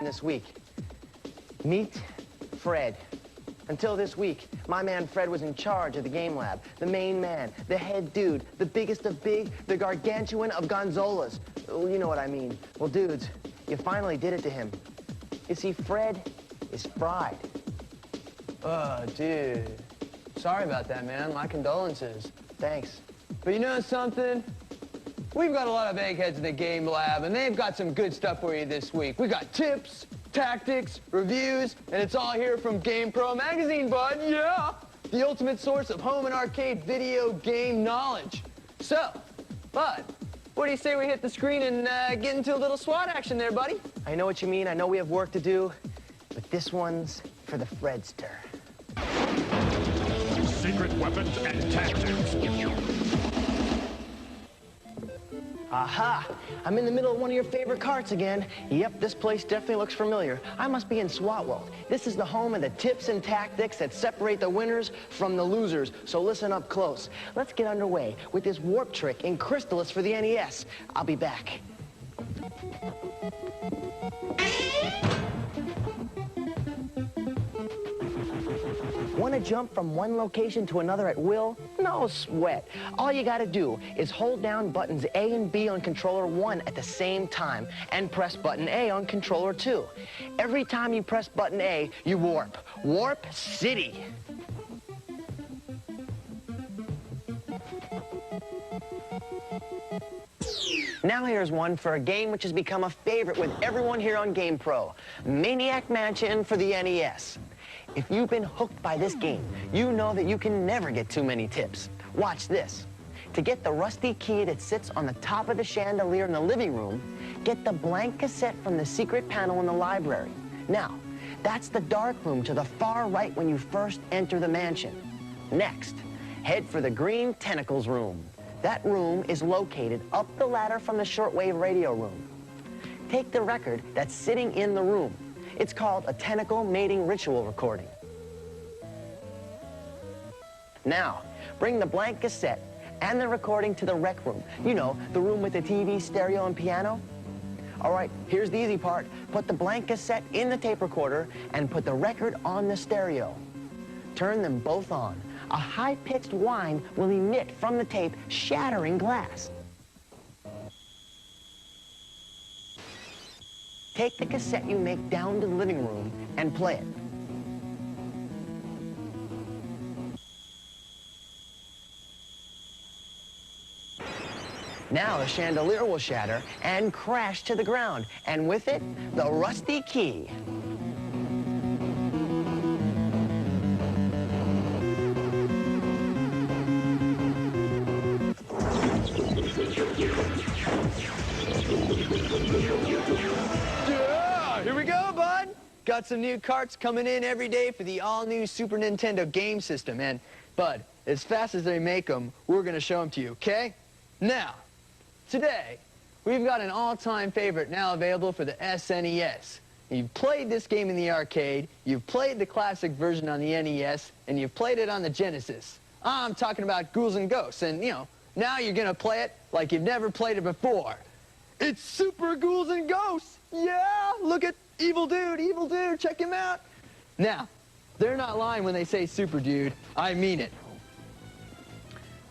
this week. Meet Fred. Until this week, my man Fred was in charge of the game lab. The main man, the head dude, the biggest of big, the gargantuan of Gonzolas. Well, you know what I mean. Well, dudes, you finally did it to him. You see, Fred is fried. Oh, dude. Sorry about that, man. My condolences. Thanks. But you know something? We've got a lot of eggheads in the game lab, and they've got some good stuff for you this week. We got tips, tactics, reviews, and it's all here from GamePro magazine, bud. Yeah! The ultimate source of home and arcade video game knowledge. So, bud, what do you say we hit the screen and get into a little SWAT action there, buddy? I know what you mean. I know we have work to do, but this one's for the Fredster. Secret weapons and tactics. Aha! I'm in the middle of one of your favorite carts again. Yep, this place definitely looks familiar. I must be in SWAT World. This is the home of the tips and tactics that separate the winners from the losers, so listen up close. Let's get underway with this warp trick in Crystalis for the NES. I'll be back. Want to jump from one location to another at will? No sweat. All you got to do is hold down buttons A and B on controller 1 at the same time and press button A on controller 2. Every time you press button A, you warp. Warp City. Now here's one for a game which has become a favorite with everyone here on GamePro, Maniac Mansion for the NES. If you've been hooked by this game, you know that you can never get too many tips. Watch this. To get the rusty key that sits on the top of the chandelier in the living room, get the blank cassette from the secret panel in the library. Now, that's the dark room to the far right when you first enter the mansion. Next, head for the green tentacles room. That room is located up the ladder from the shortwave radio room. Take the record that's sitting in the room. It's called a tentacle mating ritual recording. Now, bring the blank cassette and the recording to the rec room. You know, the room with the TV, stereo, and piano. All right, here's the easy part. Put the blank cassette in the tape recorder and put the record on the stereo. Turn them both on. A high-pitched whine will emit from the tape, shattering glass. Take the cassette you make down to the living room and play it. Now the chandelier will shatter and crash to the ground, and with it, the rusty key. Here we go, bud. Got some new carts coming in every day for the all-new Super Nintendo game system. And, bud, as fast as they make them, we're going to show them to you, okay? Now, today, we've got an all-time favorite now available for the SNES. You've played this game in the arcade, you've played the classic version on the NES, and you've played it on the Genesis. I'm talking about Ghouls and Ghosts, and, you know, now you're going to play it like you've never played it before. It's Super Ghouls and Ghosts! Yeah! Look at Evil Dude, check him out! Now, they're not lying when they say Super Dude. I mean it.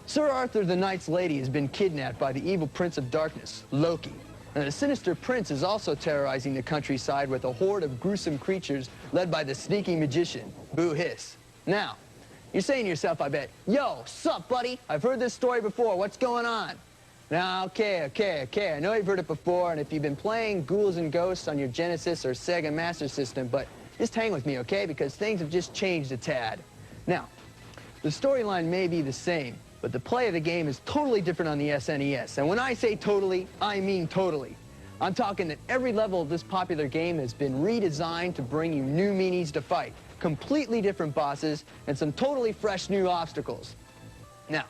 Sir Arthur the Knight's Lady has been kidnapped by the evil Prince of Darkness, Loki. And the sinister prince is also terrorizing the countryside with a horde of gruesome creatures led by the sneaky magician, Boo Hiss. Now, you're saying to yourself, I bet, yo, sup, buddy? I've heard this story before. What's going on? Now, okay. I know you've heard it before, and if you've been playing Ghouls and Ghosts on your Genesis or Sega Master System, but just hang with me, okay? Because things have just changed a tad. Now, the storyline may be the same, but the play of the game is totally different on the SNES. And when I say totally, I mean totally. I'm talking that every level of this popular game has been redesigned to bring you new meanies to fight, completely different bosses, and some totally fresh new obstacles. Now,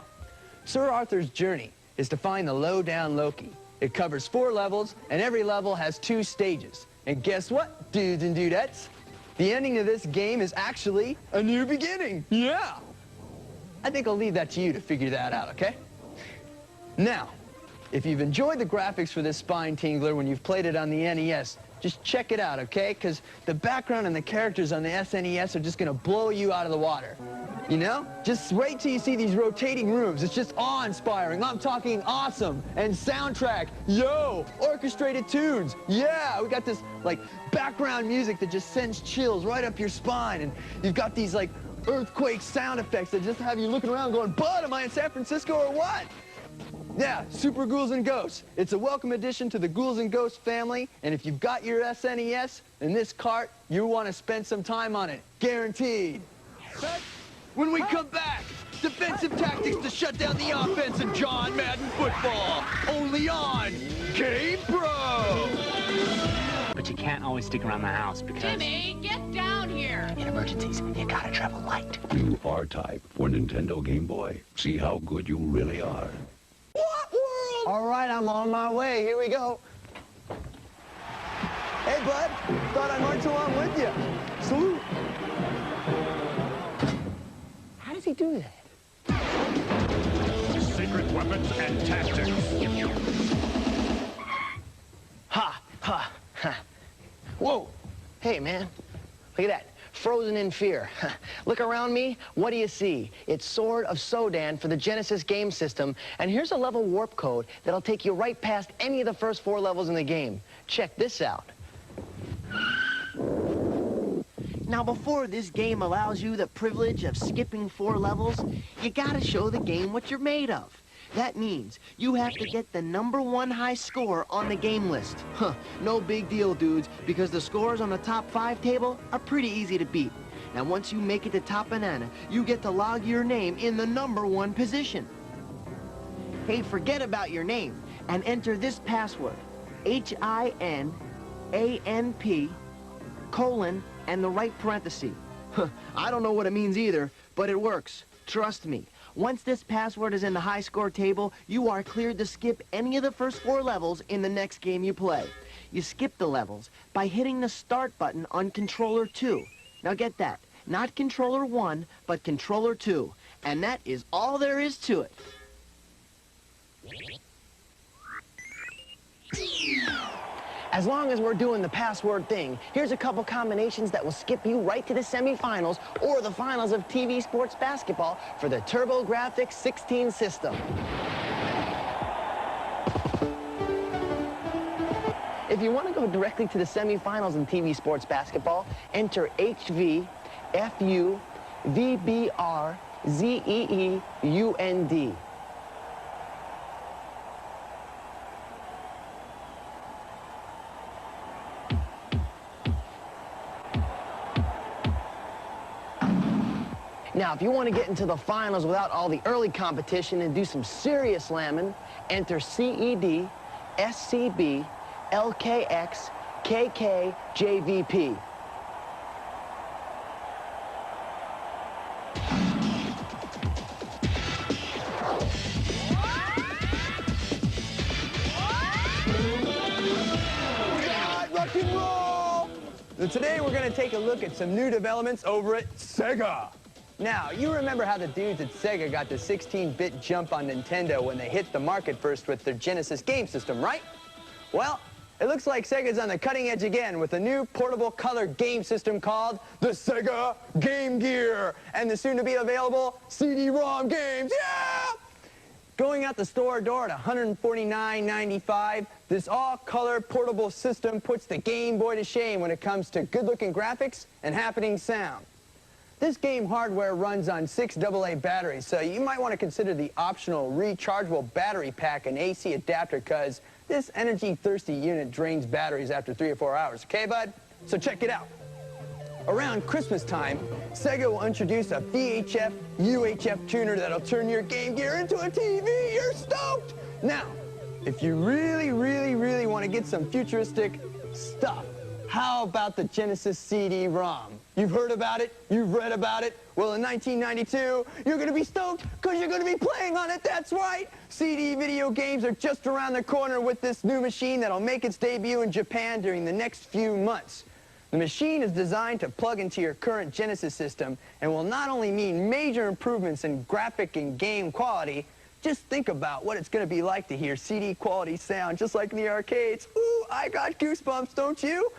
Sir Arthur's journey is to find the low-down Loki. It covers 4 levels, and every level has 2 stages. And guess what, dudes and dudettes? The ending of this game is actually a new beginning. Yeah! I think I'll leave that to you to figure that out, okay? Now, if you've enjoyed the graphics for this spine tingler when you've played it on the NES, just check it out, okay? Because the background and the characters on the SNES are just going to blow you out of the water. You know? Just wait till you see these rotating rooms. It's just awe-inspiring. I'm talking awesome. And soundtrack, yo! Orchestrated tunes, yeah! We got this, like, background music that just sends chills right up your spine. And you've got these, like, earthquake sound effects that just have you looking around going, Bud, am I in San Francisco or what? Yeah, Super Ghouls and Ghosts. It's a welcome addition to the Ghouls and Ghosts family, and if you've got your SNES and this cart, you want to spend some time on it. Guaranteed. When we come back, defensive tactics to shut down the offense in John Madden football. Only on GamePro. But you can't always stick around the house because... Jimmy, get down here! In emergencies, you gotta travel light. New R-Type for Nintendo Game Boy. See how good you really are. What world? All right, I'm on my way. Here we go. Hey, bud, thought I'd march along with you. Salute. How does he do that? Secret weapons and tactics. Ha, ha, ha. Whoa. Hey, man. Look at that. Frozen in fear. Look around me. What do you see? It's Sword of Sodan for the Genesis game system. And here's a level warp code that'll take you right past any of the first 4 levels in the game. Check this out. Now, before this game allows you the privilege of skipping 4 levels, you gotta show the game what you're made of. That means you have to get the #1 high score on the game list. Huh, no big deal, dudes, because the scores on the top 5 table are pretty easy to beat. Now, once you make it to top banana, you get to log your name in the #1 position. Hey, forget about your name and enter this password, HINANP, colon, and the right parenthesis. I don't know what it means either, but it works. Trust me. Once this password is in the high score table, you are cleared to skip any of the first 4 levels in the next game you play. You skip the levels by hitting the start button on controller 2. Now get that, not controller 1, but controller 2. And that is all there is to it. As long as we're doing the password thing, here's a couple combinations that will skip you right to the semifinals or the finals of TV sports basketball for the TurboGrafx 16 system. If you want to go directly to the semifinals in TV sports basketball, enter HVVBRZEEUND. Now, if you want to get into the finals without all the early competition and do some serious slamming, enter CED, SCB, LKX, KK, JVP. Rock and roll! So today we're going to take a look at some new developments over at Sega. Now, you remember how the dudes at Sega got the 16-bit jump on Nintendo when they hit the market first with their Genesis game system, right? Well, it looks like Sega's on the cutting edge again with a new portable color game system called the Sega Game Gear and the soon-to-be available CD-ROM games, yeah! Going out the store door at $149.95, this all-color portable system puts the Game Boy to shame when it comes to good-looking graphics and happening sound. This game hardware runs on 6 AA batteries, so you might want to consider the optional rechargeable battery pack and AC adapter because this energy-thirsty unit drains batteries after 3 or 4 hours. Okay, bud? So check it out. Around Christmas time, Sega will introduce a VHF UHF tuner that'll turn your Game Gear into a TV. You're stoked! Now, if you really want to get some futuristic stuff, how about the Genesis CD-ROM? You've heard about it, you've read about it. Well, in 1992, you're going to be stoked because you're going to be playing on it, that's right! CD video games are just around the corner with this new machine that'll make its debut in Japan during the next few months. The machine is designed to plug into your current Genesis system and will not only mean major improvements in graphic and game quality, just think about what it's going to be like to hear CD quality sound just like in the arcades. Ooh, I got goosebumps, don't you?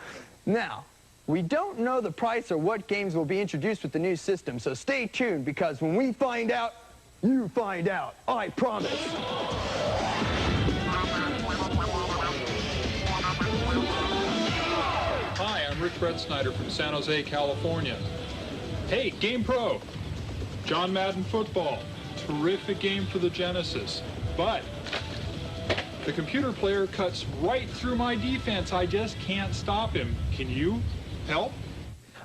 Now, we don't know the price or what games will be introduced with the new system, so stay tuned because when we find out, you find out. I promise. Hi, I'm Rick Brett Snyder from San Jose, California. Hey, GamePro. John Madden Football. Terrific game for the Genesis. But the computer player cuts right through my defense. I just can't stop him. Can you help?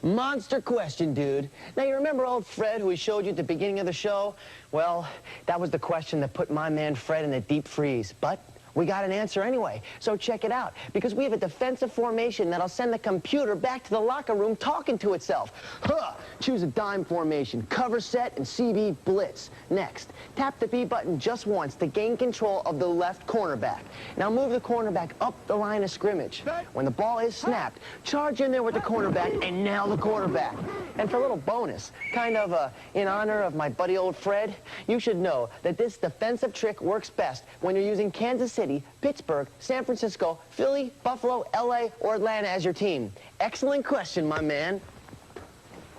Monster question, dude. Now, you remember old Fred, who we showed you at the beginning of the show? Well, that was the question that put my man Fred in a deep freeze. But we got an answer anyway, so check it out. Because we have a defensive formation that'll send the computer back to the locker room talking to itself. Huh! Choose a dime formation, cover set, and CB blitz. Next, tap the B button just once to gain control of the left cornerback. Now move the cornerback up the line of scrimmage. When the ball is snapped, charge in there with the cornerback and nail the quarterback. And for a little bonus, kind of in honor of my buddy old Fred, you should know that this defensive trick works best when you're using Kansas City, Pittsburgh, San Francisco, Philly, Buffalo, LA, or Atlanta as your team. Excellent question, my man.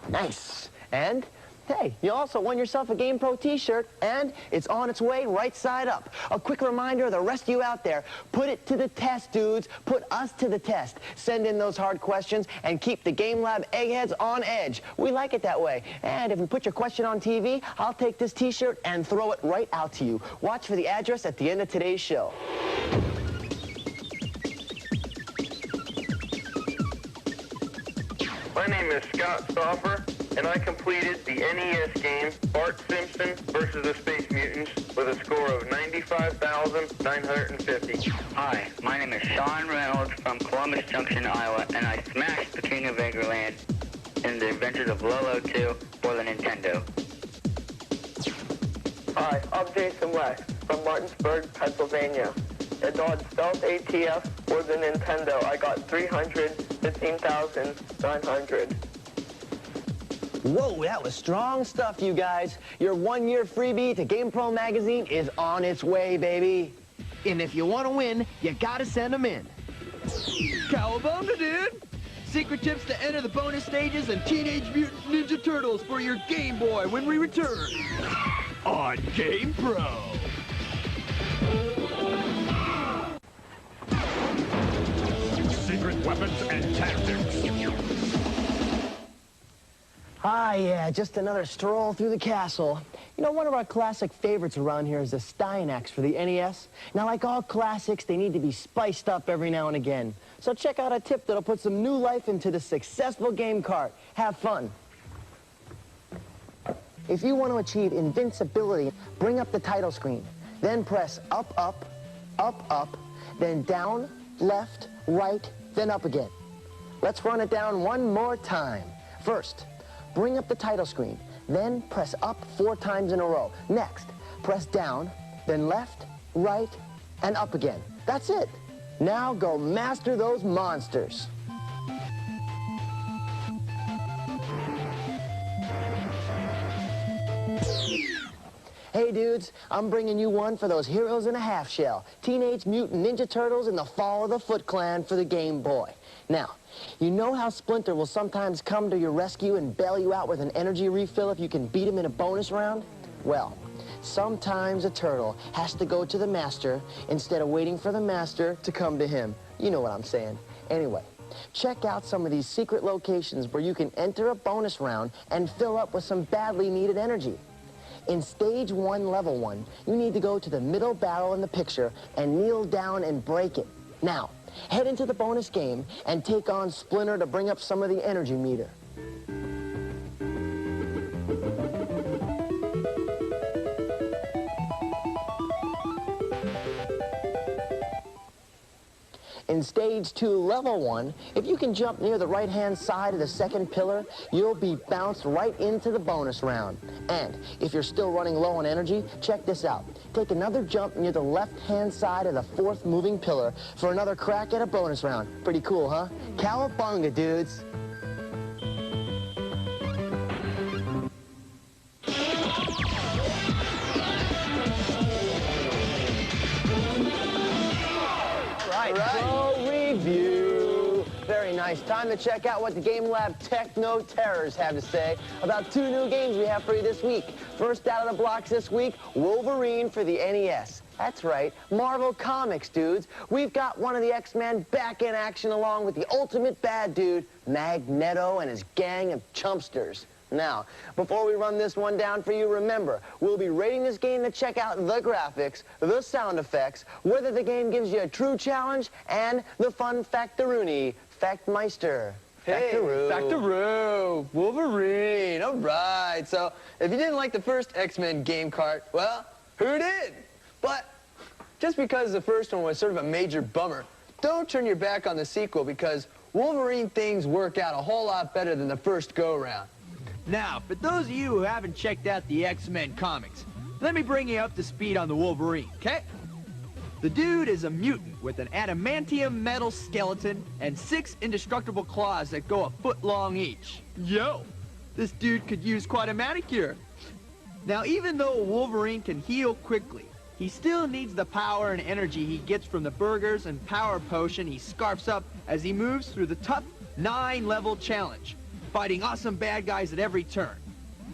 Nice. And, hey, you also won yourself a GamePro t-shirt, and it's on its way right side up. A quick reminder of the rest of you out there, put it to the test, dudes. Put us to the test. Send in those hard questions and keep the Game Lab eggheads on edge. We like it that way. And if we put your question on TV, I'll take this t-shirt and throw it right out to you. Watch for the address at the end of today's show. My name is Scott Stoffer, and I completed the NES game Bart Simpson versus the Space Mutants with a score of 95,950. Hi, my name is Sean Reynolds from Columbus Junction, Iowa, and I smashed the King of Eggerland in the Adventures of Lolo 2 for the Nintendo. Hi, I'm Jason West from Martinsburg, Pennsylvania. And on Stealth ATF for the Nintendo, I got 315,900. Whoa, that was strong stuff, you guys. Your one-year freebie to GamePro magazine is on its way, baby. And if you want to win, you gotta send them in. Cowabunga, dude! Secret tips to enter the bonus stages and Teenage Mutant Ninja Turtles for your Game Boy when we return on GamePro. Secret weapons and tactics. Ah, yeah, just another stroll through the castle. You know, one of our classic favorites around here is the Steinax for the NES. Now, like all classics, they need to be spiced up every now and again. So check out a tip that'll put some new life into the successful game cart. Have fun. If you want to achieve invincibility, bring up the title screen. Then press up, up, up, up, then down, left, right, then up again. Let's run it down one more time. First, bring up the title screen, then press up 4 times in a row. Next, press down, then left, right, and up again. That's it. Now go master those monsters. Hey dudes, I'm bringing you one for those heroes in a half shell. Teenage Mutant Ninja Turtles in the Fall of the Foot Clan for the Game Boy. Now, you know how Splinter will sometimes come to your rescue and bail you out with an energy refill if you can beat him in a bonus round? Well, sometimes a turtle has to go to the master instead of waiting for the master to come to him. You know what I'm saying. Anyway, check out some of these secret locations where you can enter a bonus round and fill up with some badly needed energy. In Stage 1, Level 1, you need to go to the middle barrel in the picture and kneel down and break it. Now, head into the bonus game and take on Splinter to bring up some of the energy meter. In Stage 2, Level 1, if you can jump near the right-hand side of the second pillar, you'll be bounced right into the bonus round. And if you're still running low on energy, check this out. Take another jump near the left-hand side of the 4th moving pillar for another crack at a bonus round. Pretty cool, huh? Cowabunga, dudes. All right. Review. Very nice. Time to check out what the Game Lab Techno Terrors have to say about 2 new games we have for you this week. First out of the blocks this week, Wolverine for the NES. That's right, Marvel Comics, dudes. We've got one of the X-Men back in action along with the ultimate bad dude, Magneto and his gang of chumpsters. Now, before we run this one down for you, remember, we'll be rating this game to check out the graphics, the sound effects, whether the game gives you a true challenge, and the fun factaroony, Factmeister. Hey, Factaroo, Wolverine, all right. So, if you didn't like the first X-Men game cart, well, who did? But just because the first one was sort of a major bummer, don't turn your back on the sequel because Wolverine things work out a whole lot better than the first go-around. Now, for those of you who haven't checked out the X-Men comics, let me bring you up to speed on the Wolverine, okay? The dude is a mutant with an adamantium metal skeleton and 6 indestructible claws that go a foot long each. Yo, this dude could use quite a manicure. Now, even though Wolverine can heal quickly, he still needs the power and energy he gets from the burgers and power potion he scarfs up as he moves through the tough 9-level challenge, fighting awesome bad guys at every turn.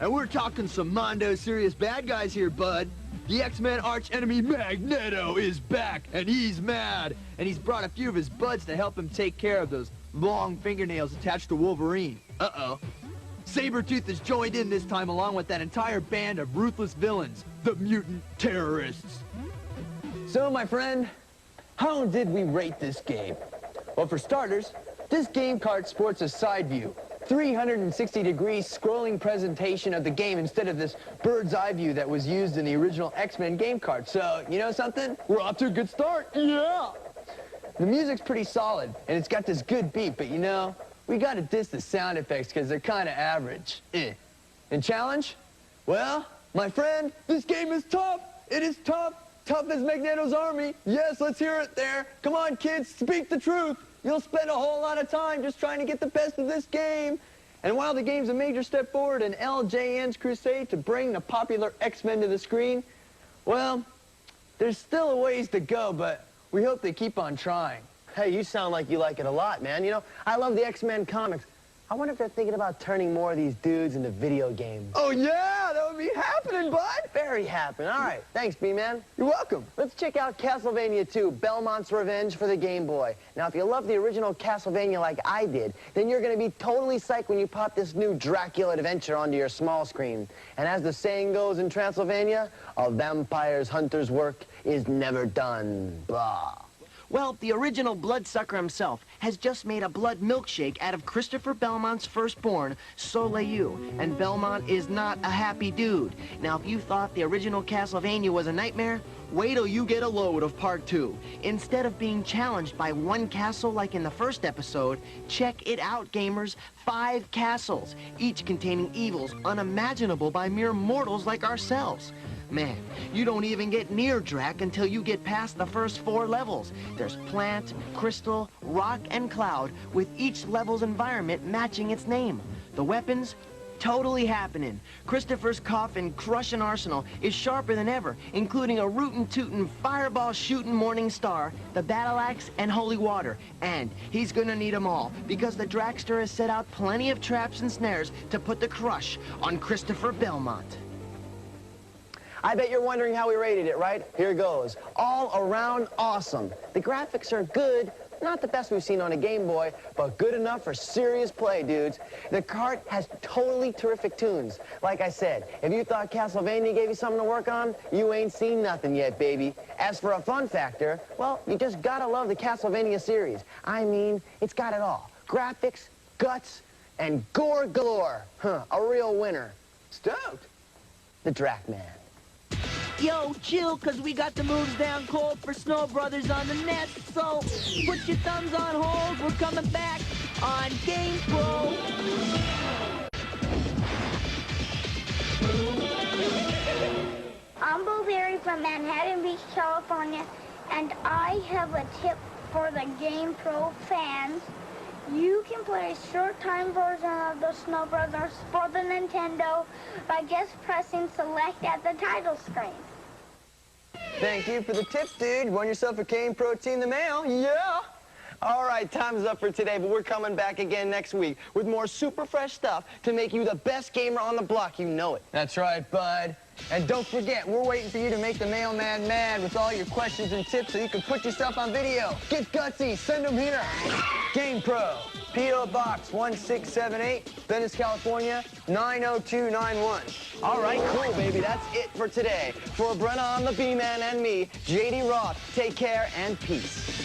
And we're talking some Mondo serious bad guys here, bud. The X-Men arch-enemy Magneto is back, and he's mad. And he's brought a few of his buds to help him take care of those long fingernails attached to Wolverine. Uh-oh. Sabretooth has joined in this time along with that entire band of ruthless villains, the mutant terrorists. So, my friend, how did we rate this game? Well, for starters, this game cart sports a side view, 360-degree scrolling presentation of the game instead of this bird's eye view that was used in the original X-Men game cart. So, you know something? We're off to a good start. Yeah! The music's pretty solid, and it's got this good beat, but you know, we gotta diss the sound effects because they're kind of average. And challenge? Well, my friend, this game is tough. It is tough. Tough as Magneto's army. Yes, let's hear it there. Come on, kids, speak the truth. You'll spend a whole lot of time just trying to get the best of this game. And while the game's a major step forward in LJN's crusade to bring the popular X-Men to the screen, well, there's still a ways to go, but we hope they keep on trying. Hey, you sound like you like it a lot, man. You know, I love the X-Men comics. I wonder if they're thinking about turning more of these dudes into video games. Oh, yeah, that would be happening, bud. Very happening. All right, thanks, B-Man. You're welcome. Let's check out Castlevania 2, Belmont's Revenge for the Game Boy. Now, if you love the original Castlevania like I did, then you're going to be totally psyched when you pop this new Dracula adventure onto your small screen. And as the saying goes in Transylvania, a vampire's hunter's work is never done. Blah. Well, the original bloodsucker himself has just made a blood milkshake out of Christopher Belmont's firstborn, Soleil, and Belmont is not a happy dude. Now, if you thought the original Castlevania was a nightmare, wait till you get a load of Part 2. Instead of being challenged by one castle like in the first episode, check it out, gamers. 5 castles, each containing evils unimaginable by mere mortals like ourselves. Man, you don't even get near Drac until you get past the first 4 levels. There's plant, crystal, rock, and cloud, with each level's environment matching its name. The weapons? Totally happening. Christopher's cough and crushing arsenal is sharper than ever, including a rootin'-tootin', fireball-shootin' morning star, the battle axe, and holy water. And he's gonna need them all, because the Dragster has set out plenty of traps and snares to put the crush on Christopher Belmont. I bet you're wondering how we rated it, right? Here goes. All around awesome. The graphics are good. Not the best we've seen on a Game Boy, but good enough for serious play, dudes. The cart has totally terrific tunes. Like I said, if you thought Castlevania gave you something to work on, you ain't seen nothing yet, baby. As for a fun factor, well, you just gotta love the Castlevania series. I mean, it's got it all. Graphics, guts, and gore galore. Huh, a real winner. Stoked. The Drac Man. Yo, chill, cause we got the moves down cold for Snow Brothers on the net. So, put your thumbs on hold, we're coming back on GamePro. I'm Blueberry from Manhattan Beach, California, and I have a tip for the GamePro fans. You can play a short-time version of the Snow Brothers for the Nintendo by just pressing select at the title screen. Thank you for the tip, dude. You won yourself a cane protein in the mail. Yeah. All right, time's up for today, but we're coming back again next week with more super fresh stuff to make you the best gamer on the block. You know it. That's right, bud. And don't forget, we're waiting for you to make the mailman mad with all your questions and tips so you can put yourself on video. Get gutsy. Send them here. GamePro, P.O. Box 1678, Venice, California, 90291. All right, cool, baby. That's it for today. For Brenna on the B-Man and me, J.D. Roth, take care and peace.